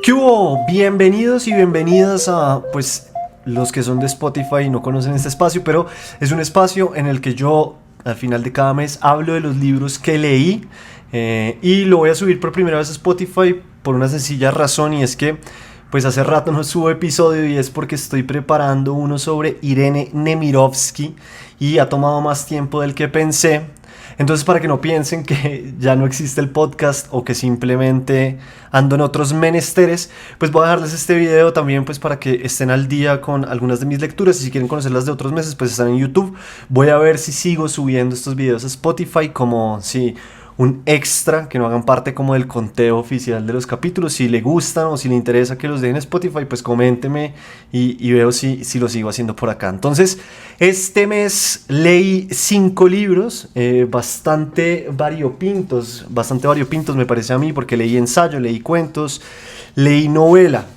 ¿Qué hubo? Bienvenidos y bienvenidas a, pues, los que son de Spotify y no conocen este espacio, pero es un espacio en el que yo, al final de cada mes, hablo de los libros que leí y lo voy a subir por primera vez a Spotify por una sencilla razón, y es que, pues, hace rato no subo episodio, y es porque estoy preparando uno sobre Irene Nemirovsky y ha tomado más tiempo del que pensé. Entonces, para que no piensen que ya no existe el podcast o que simplemente ando en otros menesteres, pues voy a dejarles este video también, pues, para que estén al día con algunas de mis lecturas, y si quieren conocerlas de otros meses, pues están en YouTube. Voy a ver si sigo subiendo estos videos a Spotify como si un extra, que no hagan parte como del conteo oficial de los capítulos. Si le gustan o si le interesa que los dejen en Spotify, pues coménteme y veo si lo sigo haciendo por acá. Entonces, este mes leí 5 libros, bastante variopintos me parece a mí, porque leí ensayo, leí cuentos, leí novela.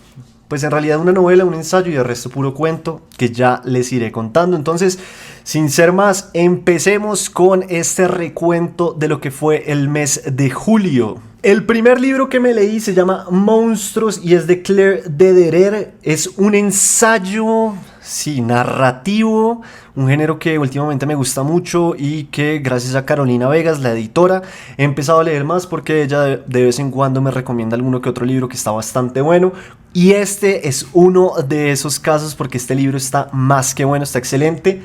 Pues en realidad una novela, un ensayo, y el resto puro cuento que ya les iré contando. Entonces, sin ser más, empecemos con este recuento de lo que fue el mes de julio. El primer libro que me leí se llama Monstruos y es de Claire Dederer. Es un ensayo, sí, narrativo, un género que últimamente me gusta mucho y que gracias a Carolina Vegas, la editora, he empezado a leer más, porque ella de vez en cuando me recomienda alguno que otro libro que está bastante bueno. Y este es uno de esos casos, porque este libro está más que bueno, está excelente.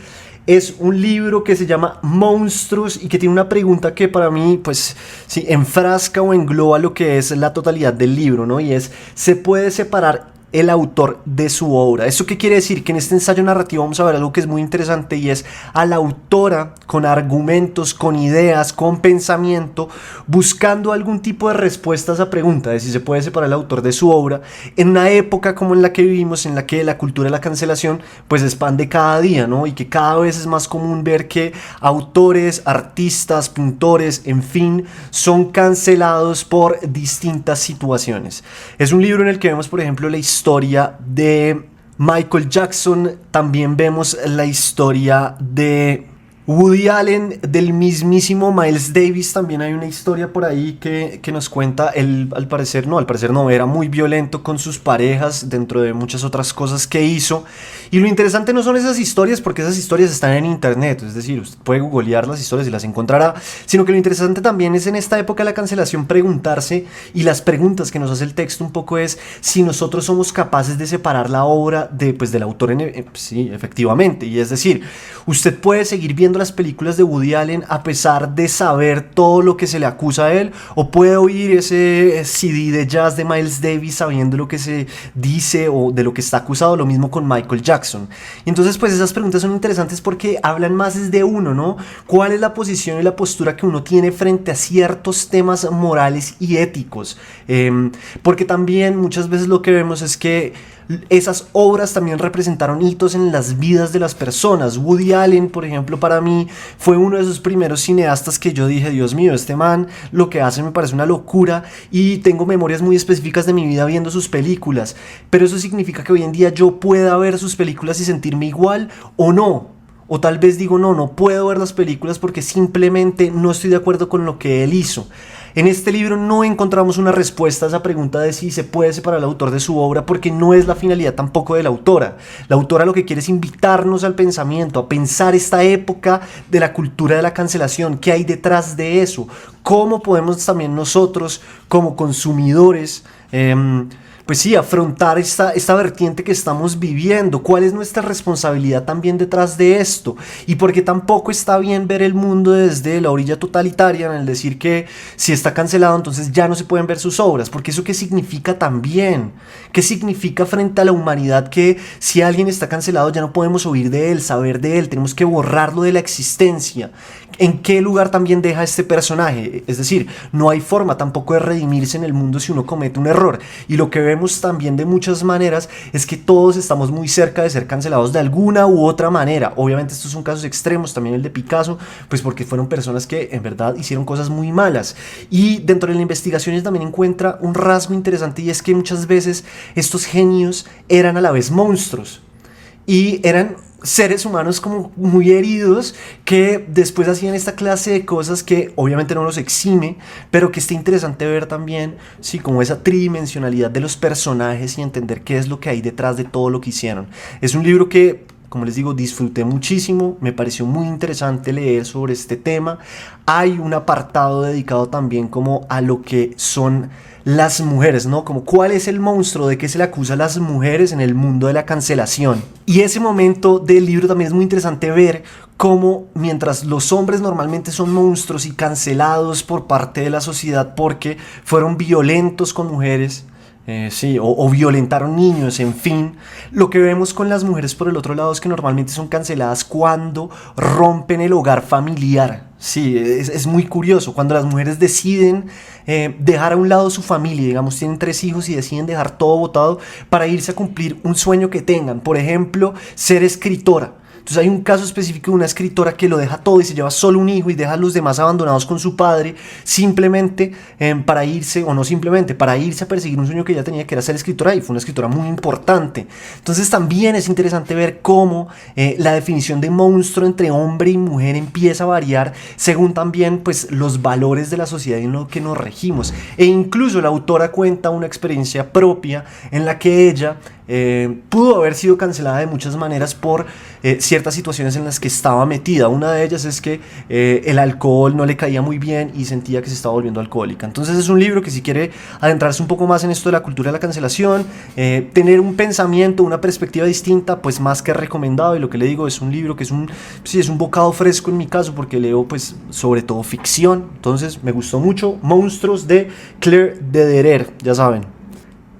Es un libro que se llama Monstruos y que tiene una pregunta que para mí, pues, sí, enfrasca o engloba lo que es la totalidad del libro, ¿no? Y es, ¿se puede separar el autor de su obra? ¿Eso qué quiere decir? Que en este ensayo narrativo vamos a ver algo que es muy interesante, y es a la autora con argumentos, con ideas, con pensamiento, buscando algún tipo de respuesta a esa pregunta de si se puede separar el autor de su obra, en una época como en la que vivimos, en la que la cultura de la cancelación pues se expande cada día, ¿no? Y que cada vez es más común ver que autores, artistas, pintores, en fin, son cancelados por distintas situaciones. Es un libro en el que vemos, por ejemplo, la historia de Michael Jackson, también vemos la historia de Woody Allen, del mismísimo Miles Davis. También hay una historia por ahí que nos cuenta, él al parecer no, era muy violento con sus parejas, dentro de muchas otras cosas que hizo. Y lo interesante no son esas historias, porque esas historias están en internet, es decir, usted puede googlear las historias y las encontrará, sino que lo interesante también es, en esta época de la cancelación, preguntarse, y las preguntas que nos hace el texto un poco es, si nosotros somos capaces de separar la obra del autor, sí, efectivamente. Y es decir, usted puede seguir viendo las películas de Woody Allen a pesar de saber todo lo que se le acusa a él, o puede oír ese CD de jazz de Miles Davis sabiendo lo que se dice o de lo que está acusado. Lo mismo con Michael Jackson. Y entonces, pues, esas preguntas son interesantes porque hablan más desde uno, ¿no? ¿Cuál es la posición y la postura que uno tiene frente a ciertos temas morales y éticos? Porque también muchas veces lo que vemos es que esas obras también representaron hitos en las vidas de las personas. Woody Allen, por ejemplo, para mí fue uno de esos primeros cineastas que yo dije, Dios mío, este man lo que hace me parece una locura, y tengo memorias muy específicas de mi vida viendo sus películas. Pero eso significa que hoy en día yo pueda ver sus películas y sentirme igual, o no. O tal vez digo, no puedo ver las películas porque simplemente no estoy de acuerdo con lo que él hizo. En este libro no encontramos una respuesta a esa pregunta de si se puede separar al autor de su obra, porque no es la finalidad tampoco de la autora. La autora lo que quiere es invitarnos al pensamiento, a pensar esta época de la cultura de la cancelación, qué hay detrás de eso, cómo podemos también nosotros como consumidores pues sí, afrontar esta vertiente que estamos viviendo. ¿Cuál es nuestra responsabilidad también detrás de esto? Y porque tampoco está bien ver el mundo desde la orilla totalitaria, en el decir que si está cancelado entonces ya no se pueden ver sus obras. Porque eso, ¿qué significa también? ¿Qué significa frente a la humanidad que si alguien está cancelado ya no podemos oír de él, saber de él, tenemos que borrarlo de la existencia? ¿En qué lugar también deja este personaje? Es decir, no hay forma tampoco de redimirse en el mundo si uno comete un error. Y lo que vemos también de muchas maneras es que todos estamos muy cerca de ser cancelados de alguna u otra manera. Obviamente estos son casos extremos, también el de Picasso, pues porque fueron personas que en verdad hicieron cosas muy malas. Y dentro de las investigaciones también encuentra un rasgo interesante, y es que muchas veces estos genios eran a la vez monstruos. Y eran seres humanos como muy heridos que después hacían esta clase de cosas que obviamente no los exime, pero que está interesante ver también, sí, como esa tridimensionalidad de los personajes y entender qué es lo que hay detrás de todo lo que hicieron. Es un libro que, como les digo, disfruté muchísimo, me pareció muy interesante leer sobre este tema. Hay un apartado dedicado también como a lo que son las mujeres, ¿no? Como cuál es el monstruo, de qué se le acusa a las mujeres en el mundo de la cancelación. Y ese momento del libro también es muy interesante ver cómo mientras los hombres normalmente son monstruos y cancelados por parte de la sociedad porque fueron violentos con mujeres, sí, o violentaron niños, en fin. Lo que vemos con las mujeres por el otro lado es que normalmente son canceladas cuando rompen el hogar familiar. Sí, es muy curioso. Cuando las mujeres deciden dejar a un lado su familia, digamos, tienen 3 hijos y deciden dejar todo botado para irse a cumplir un sueño que tengan. Por ejemplo, ser escritora. Entonces hay un caso específico de una escritora que lo deja todo y se lleva solo un hijo y deja a los demás abandonados con su padre simplemente para irse, o no simplemente, para irse a perseguir un sueño que ella tenía, que era ser escritora, y fue una escritora muy importante. Entonces también es interesante ver cómo la definición de monstruo entre hombre y mujer empieza a variar según también pues los valores de la sociedad en lo que nos regimos. E incluso la autora cuenta una experiencia propia en la que ella pudo haber sido cancelada de muchas maneras por ciertas situaciones en las que estaba metida. Una de ellas es que el alcohol no le caía muy bien y sentía que se estaba volviendo alcohólica. Entonces es un libro que, si quiere adentrarse un poco más en esto de la cultura de la cancelación, tener un pensamiento, una perspectiva distinta, pues más que recomendado. Y lo que le digo, es un libro que es un bocado fresco en mi caso, porque leo pues sobre todo ficción. Entonces me gustó mucho Monstruos, de Claire Dederer, ya saben.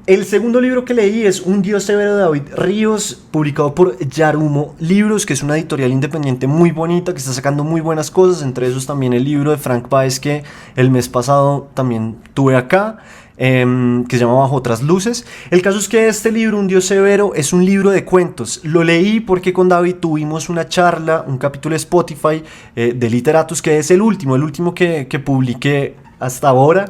El segundo libro que leí es Un Dios Severo, de David Ríos, publicado por Yarumo Libros, que es una editorial independiente muy bonita, que está sacando muy buenas cosas, entre esos también el libro de Frank Páez, que el mes pasado también tuve acá, que se llama Bajo otras luces. El caso es que este libro, Un Dios Severo, es un libro de cuentos. Lo leí porque con David tuvimos una charla, un capítulo de Spotify de Literatus, que es el último que publiqué hasta ahora.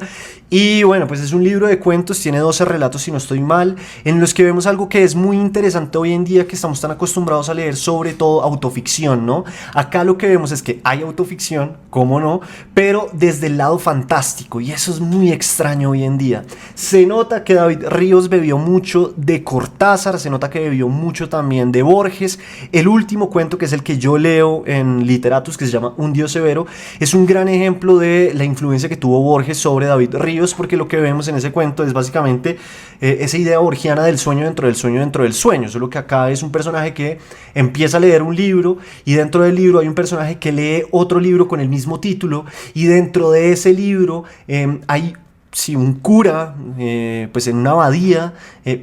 Y bueno, pues es un libro de cuentos, tiene 12 relatos, si no estoy mal, en los que vemos algo que es muy interesante hoy en día, que estamos tan acostumbrados a leer, sobre todo autoficción, ¿no? Acá lo que vemos es que hay autoficción, cómo no, pero desde el lado fantástico, y eso es muy extraño hoy en día. Se nota que David Ríos bebió mucho de Cortázar, se nota que bebió mucho también de Borges. El último cuento, que es el que yo leo en Literatus, que se llama Un Dios Severo, es un gran ejemplo de la influencia que tuvo Borges sobre David Ríos, porque lo que vemos en ese cuento es básicamente esa idea borgiana del sueño dentro del sueño dentro del sueño. Solo que acá es un personaje que empieza a leer un libro, y dentro del libro hay un personaje que lee otro libro con el mismo título, y dentro de ese libro hay un cura, pues en una abadía,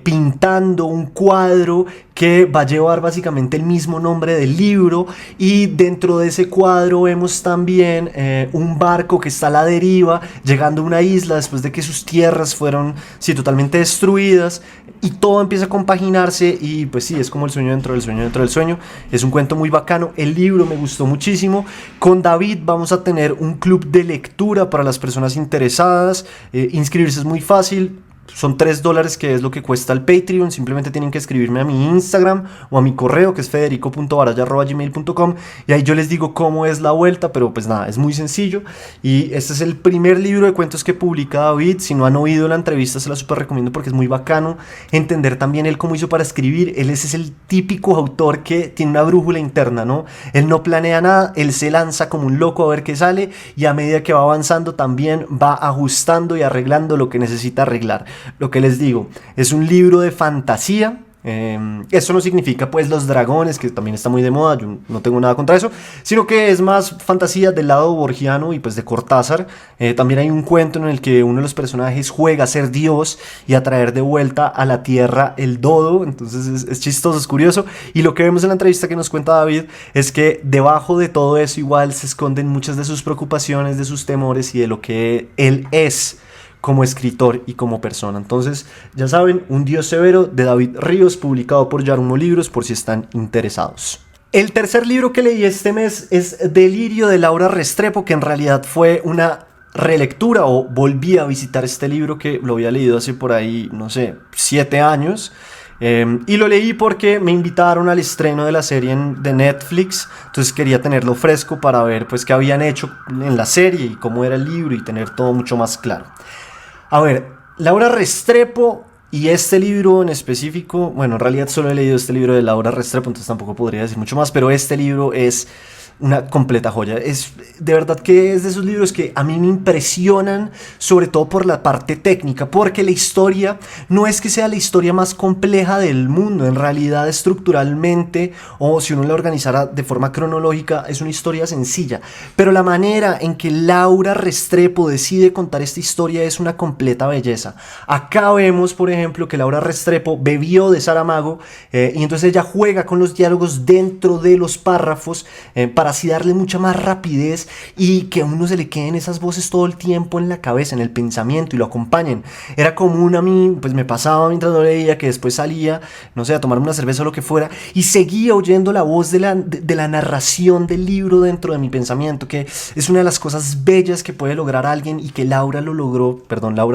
pintando un cuadro que va a llevar básicamente el mismo nombre del libro, y dentro de ese cuadro vemos también un barco que está a la deriva, llegando a una isla después de que sus tierras fueron totalmente destruidas, y todo empieza a compaginarse, y pues sí, es como el sueño dentro del sueño dentro del sueño. Es un cuento muy bacano, el libro me gustó muchísimo. Con David vamos a tener un club de lectura para las personas interesadas. Inscribirse es muy fácil. Son $3, que es lo que cuesta el Patreon. Simplemente tienen que escribirme a mi Instagram o a mi correo, que es federico.baraya@gmail.com, y ahí yo les digo cómo es la vuelta. Pero pues nada, es muy sencillo. Y este es el primer libro de cuentos que publica David. Si no han oído la entrevista, se la súper recomiendo, porque es muy bacano entender también él cómo hizo para escribir. Él es el típico autor que tiene una brújula interna, ¿no? Él no planea nada, él se lanza como un loco a ver qué sale, y a medida que va avanzando también va ajustando y arreglando lo que necesita arreglar. Lo que les digo, es un libro de fantasía. Eso no significa pues los dragones, que también está muy de moda, yo no tengo nada contra eso, sino que es más fantasía del lado borgiano y pues de Cortázar. También hay un cuento en el que uno de los personajes juega a ser Dios y a traer de vuelta a la tierra el dodo. Entonces es chistoso, es curioso. Y lo que vemos en la entrevista que nos cuenta David es que debajo de todo eso igual se esconden muchas de sus preocupaciones, de sus temores y de lo que él es como escritor y como persona. Entonces, ya saben, Un Dios Severo, de David Ríos, publicado por Yarumo Libros, por si están interesados. El tercer libro que leí este mes es Delirio, de Laura Restrepo, que en realidad fue una relectura, o volví a visitar este libro que lo había leído hace por ahí, no sé, 7 años. Y lo leí porque me invitaron al estreno de la serie de Netflix, entonces quería tenerlo fresco para ver pues qué habían hecho en la serie y cómo era el libro y tener todo mucho más claro. A ver, Laura Restrepo y este libro en específico, bueno, en realidad solo he leído este libro de Laura Restrepo, entonces tampoco podría decir mucho más, pero este libro es una completa joya. Es de verdad que es de esos libros que a mí me impresionan, sobre todo por la parte técnica, porque la historia no es que sea la historia más compleja del mundo, en realidad estructuralmente, o si uno la organizara de forma cronológica, es una historia sencilla, pero la manera en que Laura Restrepo decide contar esta historia es una completa belleza. Acá vemos, por ejemplo, que Laura Restrepo bebió de Saramago, y entonces ella juega con los diálogos dentro de los párrafos, para así darle mucha más rapidez y que a uno se le queden esas voces todo el tiempo en la cabeza, en el pensamiento y lo acompañen. Era común a mí, pues me pasaba mientras lo leía, que después salía, no sé, a tomarme una cerveza o lo que fuera y seguía oyendo la voz de la narración del libro dentro de mi pensamiento, que es una de las cosas bellas que puede lograr alguien y que Laura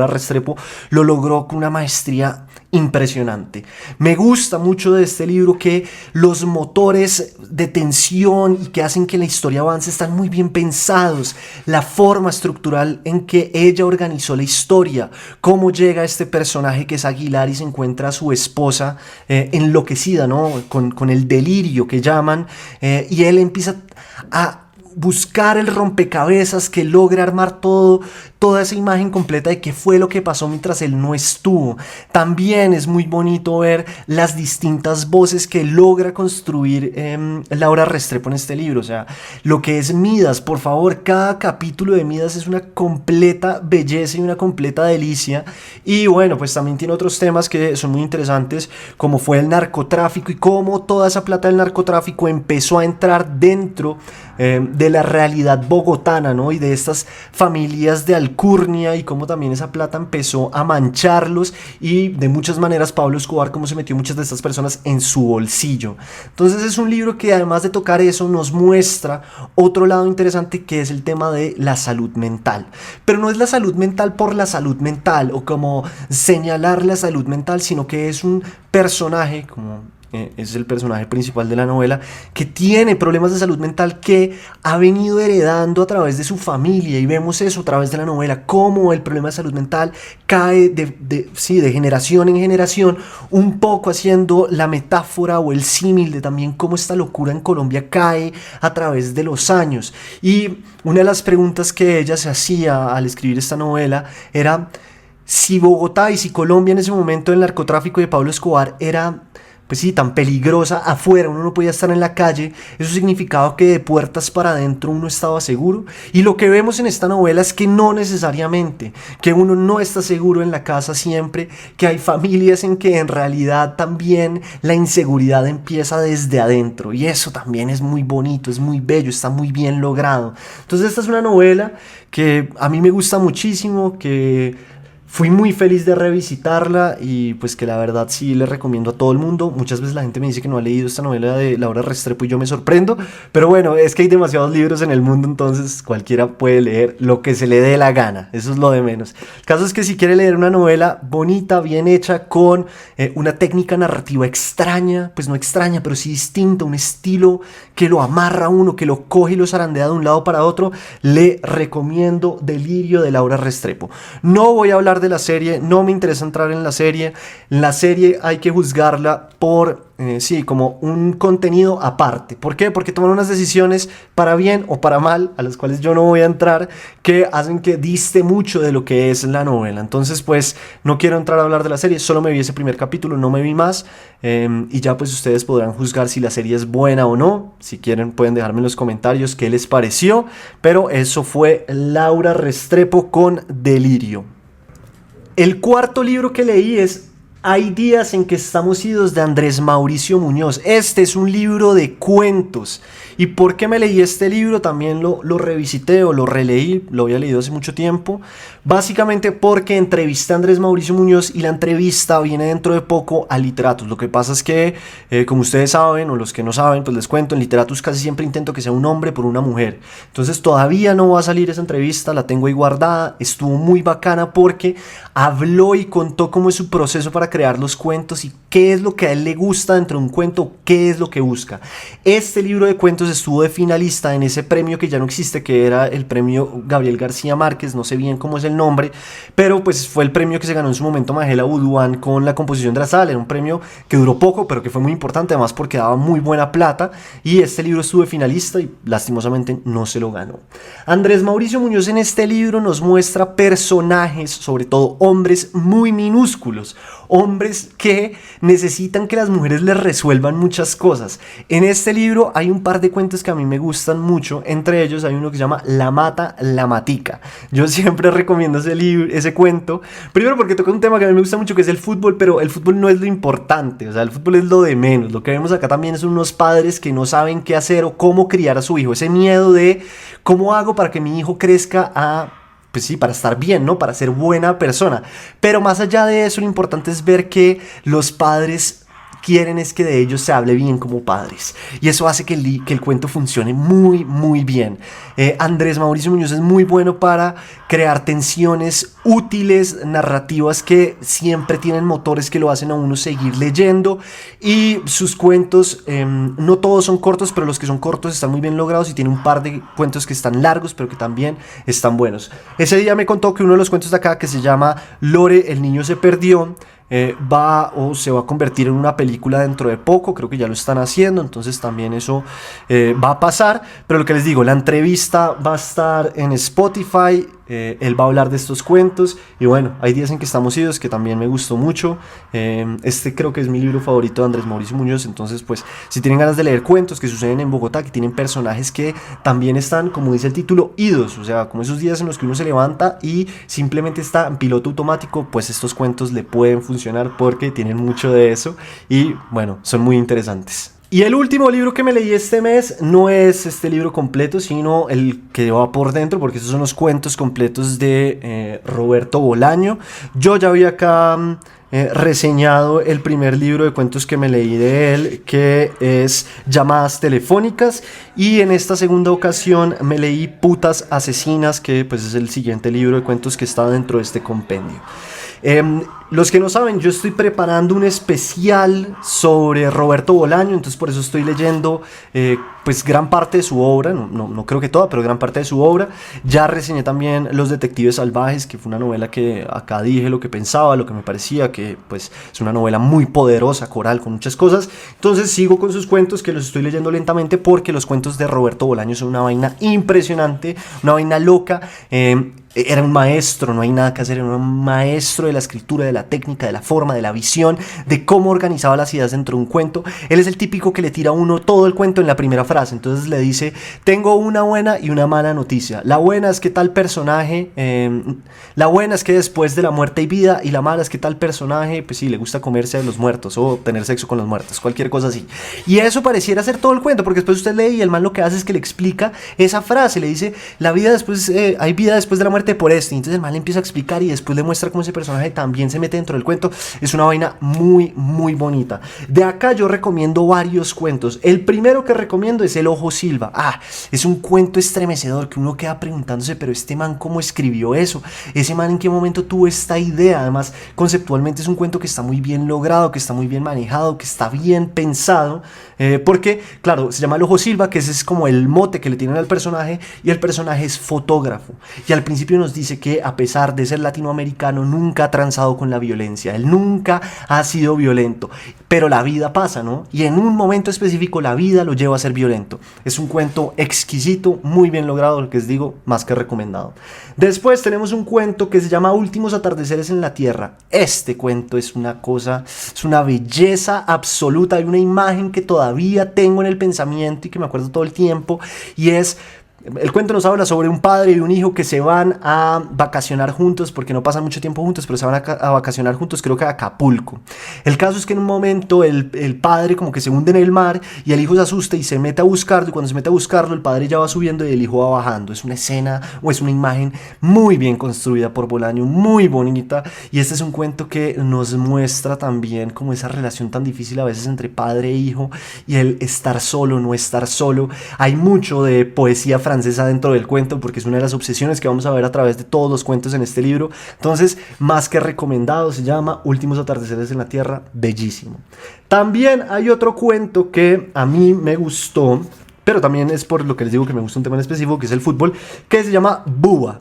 Restrepo lo logró con una maestría impresionante. Me gusta mucho de este libro que los motores de tensión y que hacen que la historia avance están muy bien pensados. La forma estructural en que ella organizó la historia, cómo llega este personaje que es Aguilar y se encuentra a su esposa enloquecida, ¿no? Con el delirio que llaman, y él empieza a buscar el rompecabezas que logra armar toda esa imagen completa de qué fue lo que pasó mientras él no estuvo. También es muy bonito ver las distintas voces que logra construir Laura Restrepo en este libro. O sea, lo que es Midas, por favor, cada capítulo de Midas es una completa belleza y una completa delicia. Y bueno, pues también tiene otros temas que son muy interesantes, como fue el narcotráfico y cómo toda esa plata del narcotráfico empezó a entrar dentro de la realidad bogotana, ¿no? Y de estas familias de alcurnia y cómo también esa plata empezó a mancharlos y de muchas maneras Pablo Escobar cómo se metió muchas de estas personas en su bolsillo. Entonces es un libro que además de tocar eso nos muestra otro lado interesante que es el tema de la salud mental. Pero no es la salud mental por la salud mental o como señalar la salud mental, sino que es un personaje como es el personaje principal de la novela, que tiene problemas de salud mental que ha venido heredando a través de su familia, y vemos eso a través de la novela, cómo el problema de salud mental cae de generación en generación, un poco haciendo la metáfora o el símil de también cómo esta locura en Colombia cae a través de los años. Y una de las preguntas que ella se hacía al escribir esta novela era si Bogotá y si Colombia en ese momento del narcotráfico de Pablo Escobar era, pues sí, tan peligrosa afuera, uno no podía estar en la calle, eso significaba que de puertas para adentro uno estaba seguro. Y lo que vemos en esta novela es que no necesariamente, que uno no está seguro en la casa siempre, que hay familias en que en realidad también la inseguridad empieza desde adentro, y eso también es muy bonito, es muy bello, está muy bien logrado. Entonces esta es una novela que a mí me gusta muchísimo, que fui muy feliz de revisitarla y pues que la verdad sí le recomiendo a todo el mundo. Muchas veces la gente me dice que no ha leído esta novela de Laura Restrepo y yo me sorprendo, pero bueno, es que hay demasiados libros en el mundo, entonces cualquiera puede leer lo que se le dé la gana, eso es lo de menos. El caso es que si quiere leer una novela bonita, bien hecha, con una técnica narrativa extraña, pues no extraña, pero sí distinta, un estilo que lo amarra a uno, que lo coge y lo zarandea de un lado para otro, le recomiendo Delirio de Laura Restrepo. No voy a hablar de la serie, no me interesa entrar en la serie. La serie hay que juzgarla por como un contenido aparte. ¿Por qué? Porque toman unas decisiones para bien o para mal, a las cuales yo no voy a entrar, que hacen que diste mucho de lo que es la novela. Entonces pues no quiero entrar a hablar de la serie, solo me vi ese primer capítulo, no me vi más, y ya pues ustedes podrán juzgar si la serie es buena o no. Si quieren pueden dejarme en los comentarios qué les pareció, pero eso fue Laura Restrepo con Delirio. El cuarto libro que leí es Hay días en que estamos idos, de Andrés Mauricio Muñoz. Este es un libro de cuentos. ¿Y por qué me leí este libro? También lo revisité o lo releí, lo había leído hace mucho tiempo. Básicamente porque entrevisté a Andrés Mauricio Muñoz y la entrevista viene dentro de poco a Literatus. Lo que pasa es que, como ustedes saben, o los que no saben, pues les cuento, en Literatus casi siempre intento que sea un hombre por una mujer. Entonces todavía no va a salir esa entrevista, la tengo ahí guardada. Estuvo muy bacana porque habló y contó cómo es su proceso para crear los cuentos y qué es lo que a él le gusta dentro de un cuento, qué es lo que busca. Este libro de cuentos estuvo de finalista en ese premio que ya no existe, que era el premio Gabriel García Márquez, no sé bien cómo es el nombre, pero pues fue el premio que se ganó en su momento Magela Buduán con La composición de la sal. Era un premio que duró poco, pero que fue muy importante, además porque daba muy buena plata, y este libro estuvo de finalista y lastimosamente no se lo ganó. Andrés Mauricio Muñoz en este libro nos muestra personajes, sobre todo hombres muy minúsculos, hombres que necesitan que las mujeres les resuelvan muchas cosas. En este libro hay un par de cuentos que a mí me gustan mucho, entre ellos hay uno que se llama La mata, la matica. Yo siempre recomiendo ese cuento, primero porque toca un tema que a mí me gusta mucho, que es el fútbol, pero el fútbol no es lo importante, o sea, el fútbol es lo de menos. Lo que vemos acá también son unos padres que no saben qué hacer o cómo criar a su hijo, ese miedo de cómo hago para que mi hijo crezca pues sí, para estar bien, ¿no? Para ser buena persona. Pero más allá de eso, lo importante es ver que los padres quieren es que de ellos se hable bien como padres. Y eso hace que el cuento funcione muy, muy bien. Andrés Mauricio Muñoz es muy bueno para crear tensiones útiles, narrativas que siempre tienen motores que lo hacen a uno seguir leyendo. Y sus cuentos, no todos son cortos, pero los que son cortos están muy bien logrados, y tiene un par de cuentos que están largos, pero que también están buenos. Ese día me contó que uno de los cuentos de acá, que se llama Lore, el niño se perdió, se va a convertir en una película dentro de poco. Creo que ya lo están haciendo, entonces también eso va a pasar. Pero lo que les digo, la entrevista va a estar en Spotify. Él va a hablar de estos cuentos, y bueno, hay días en que estamos idos, que también me gustó mucho. Este creo que es mi libro favorito de Andrés Mauricio Muñoz. Entonces pues si tienen ganas de leer cuentos que suceden en Bogotá, que tienen personajes que también están, como dice el título, idos, o sea, como esos días en los que uno se levanta y simplemente está en piloto automático, pues estos cuentos le pueden funcionar porque tienen mucho de eso y bueno, son muy interesantes. Y el último libro que me leí este mes no es este libro completo, sino el que va por dentro, porque estos son los cuentos completos de Roberto Bolaño. Yo ya había acá reseñado el primer libro de cuentos que me leí de él, que es Llamadas Telefónicas, y en esta segunda ocasión me leí Putas Asesinas, que pues es el siguiente libro de cuentos que está dentro de este compendio. Los que no saben, yo estoy preparando un especial sobre Roberto Bolaño, entonces por eso estoy leyendo pues gran parte de su obra, no creo que toda, pero gran parte de su obra. Ya reseñé también Los Detectives Salvajes, que fue una novela que acá dije lo que pensaba, lo que me parecía, que pues es una novela muy poderosa, coral, con muchas cosas. Entonces sigo con sus cuentos, que los estoy leyendo lentamente, porque los cuentos de Roberto Bolaño son una vaina impresionante, una vaina loca. Era un maestro, no hay nada que hacer, era un maestro de la escritura, de la técnica, de la forma, de la visión, de cómo organizaba las ideas dentro de un cuento. Él es el típico que le tira a uno todo el cuento en la primera frase, entonces le dice: tengo una buena y una mala noticia. La buena es que tal personaje, la buena es que después de la muerte hay vida, y la mala es que tal personaje, pues sí, le gusta comerse a los muertos o tener sexo con los muertos, cualquier cosa así. Y eso pareciera ser todo el cuento, porque después usted lee y el man lo que hace es que le explica esa frase, le dice: la vida después, hay vida después de la muerte por esto, y entonces el man le empieza a explicar y después le muestra cómo ese personaje también se mete dentro del cuento. Es una vaina muy, muy bonita. De acá yo recomiendo varios cuentos. El primero que recomiendo es El Ojo Silva. Es un cuento estremecedor que uno queda preguntándose, pero este man, ¿cómo escribió eso? Ese man, ¿en qué momento tuvo esta idea? Además, conceptualmente es un cuento que está muy bien logrado, que está muy bien manejado, que está bien pensado, porque, claro, se llama El Ojo Silva, que ese es como el mote que le tienen al personaje, y el personaje es fotógrafo. Y al principio nos dice que, a pesar de ser latinoamericano, nunca ha transado con la violencia. Él nunca ha sido violento, pero la vida pasa, ¿no? Y en un momento específico la vida lo lleva a ser violento. Es un cuento exquisito, muy bien logrado, lo que les digo, más que recomendado. Después tenemos un cuento que se llama Últimos Atardeceres en la Tierra. Este cuento es una cosa, es una belleza absoluta. Hay una imagen que todavía tengo en el pensamiento y que me acuerdo todo el tiempo, y es... El cuento nos habla sobre un padre y un hijo que se van a vacacionar juntos, porque no pasan mucho tiempo juntos, pero se van a vacacionar juntos, creo que a Acapulco. El caso es que en un momento el padre como que se hunde en el mar, y el hijo se asusta y se mete a buscarlo, y cuando se mete a buscarlo el padre ya va subiendo y el hijo va bajando. Es una escena, o es una imagen muy bien construida por Bolaño, muy bonita, y este es un cuento que nos muestra también como esa relación tan difícil a veces entre padre e hijo, y el estar solo, no estar solo. Hay mucho de poesía francesa francesa dentro del cuento, porque es una de las obsesiones que vamos a ver a través de todos los cuentos en este libro. Entonces, más que recomendado, se llama Últimos atardeceres en la Tierra, bellísimo. También hay otro cuento que a mí me gustó, pero también es por lo que les digo que me gusta un tema en específico, que es el fútbol, que se llama Búa.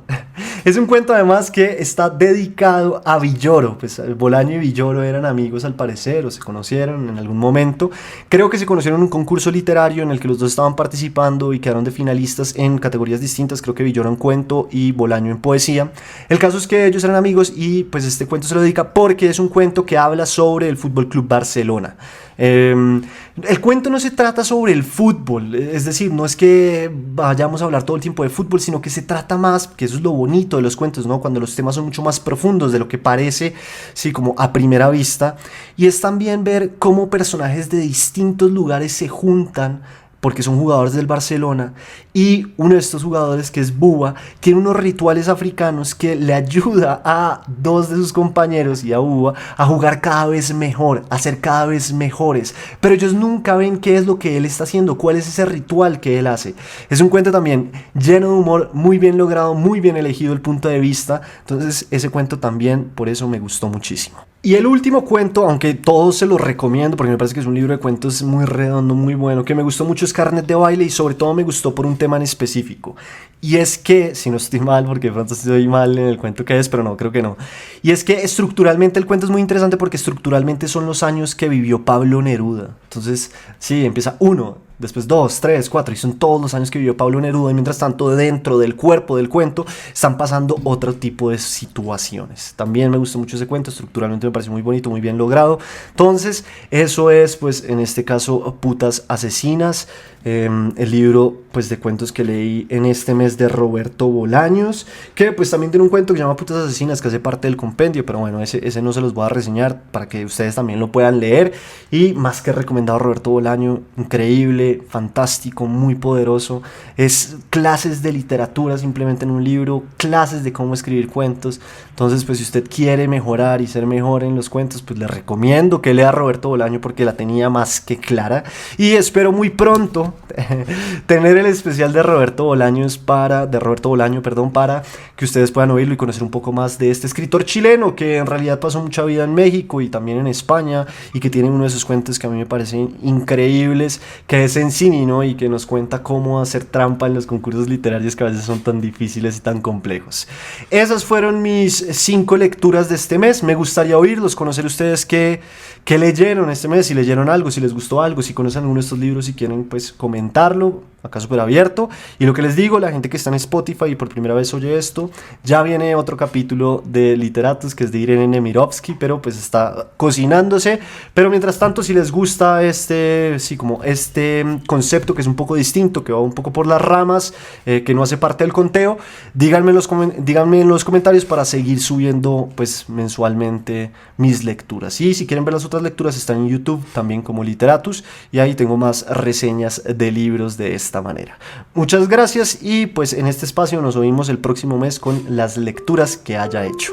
Es un cuento además que está dedicado a Villoro. Pues Bolaño y Villoro eran amigos al parecer, o se conocieron en algún momento. Creo que se conocieron en un concurso literario en el que los dos estaban participando y quedaron de finalistas en categorías distintas. Creo que Villoro en cuento y Bolaño en poesía. El caso es que ellos eran amigos y pues este cuento se lo dedica porque es un cuento que habla sobre el Fútbol Club Barcelona. El cuento no se trata sobre el fútbol, es decir, no es que vayamos a hablar todo el tiempo de fútbol, sino que se trata más, que eso es lo bonito de los cuentos, ¿no? Cuando los temas son mucho más profundos de lo que parece, sí, como a primera vista, y es también ver cómo personajes de distintos lugares se juntan porque son jugadores del Barcelona, y uno de estos jugadores, que es Búa, tiene unos rituales africanos que le ayuda a dos de sus compañeros y a Búa a jugar cada vez mejor, a ser cada vez mejores, pero ellos nunca ven qué es lo que él está haciendo, cuál es ese ritual que él hace. Es un cuento también lleno de humor, muy bien logrado, muy bien elegido el punto de vista, entonces ese cuento también por eso me gustó muchísimo. Y el último cuento, aunque todos se lo recomiendo porque me parece que es un libro de cuentos muy redondo, muy bueno, que me gustó mucho, es Carnet de Baile, y sobre todo me gustó por un tema en específico. Y es que, si no estoy mal, porque de pronto estoy mal en el cuento que es, pero no, creo que no. Y es que estructuralmente el cuento es muy interesante porque estructuralmente son los años que vivió Pablo Neruda. Entonces, sí, empieza 1, después 2, 3, 4, y son todos los años que vivió Pablo Neruda, y mientras tanto dentro del cuerpo del cuento están pasando otro tipo de situaciones. También me gustó mucho ese cuento, estructuralmente me parece muy bonito, muy bien logrado. Entonces eso es, pues en este caso, Putas Asesinas, el libro pues de cuentos que leí en este mes de Roberto Bolaños, que pues también tiene un cuento que se llama Putas Asesinas, que hace parte del compendio, pero bueno, ese no se los voy a reseñar para que ustedes también lo puedan leer. Y más que recomendado, Roberto Bolaño, increíble, fantástico, muy poderoso. Es clases de literatura simplemente en un libro, clases de cómo escribir cuentos. Entonces pues si usted quiere mejorar y ser mejor en los cuentos, pues le recomiendo que lea a Roberto Bolaño, porque la tenía más que clara. Y espero muy pronto tener el especial de Roberto Bolaño, para que ustedes puedan oírlo y conocer un poco más de este escritor chileno que en realidad pasó mucha vida en México y también en España, y que tiene uno de esos cuentos que a mí me parecen increíbles, que es Encini, ¿no? Y que nos cuenta cómo hacer trampa en los concursos literarios que a veces son tan difíciles y tan complejos. Esas fueron mis 5 lecturas de este mes. Me gustaría oírlos, conocer ustedes qué leyeron este mes, si leyeron algo, si les gustó algo, si conocen alguno de estos libros, si quieren pues comentarlo, acá súper abierto. Y lo que les digo, la gente que está en Spotify y por primera vez oye esto, ya viene otro capítulo de Literatus, que es de Irene Nemirovsky, pero pues está cocinándose. Pero mientras tanto, si les gusta este concepto, que es un poco distinto, que va un poco por las ramas, que no hace parte del conteo, díganme en los comentarios para seguir subiendo pues mensualmente mis lecturas. Y si quieren ver las otras lecturas, están en YouTube también como Literatus, y ahí tengo más reseñas de libros de esta manera. Muchas gracias, y pues en este espacio nos oímos el próximo mes con las lecturas que haya hecho.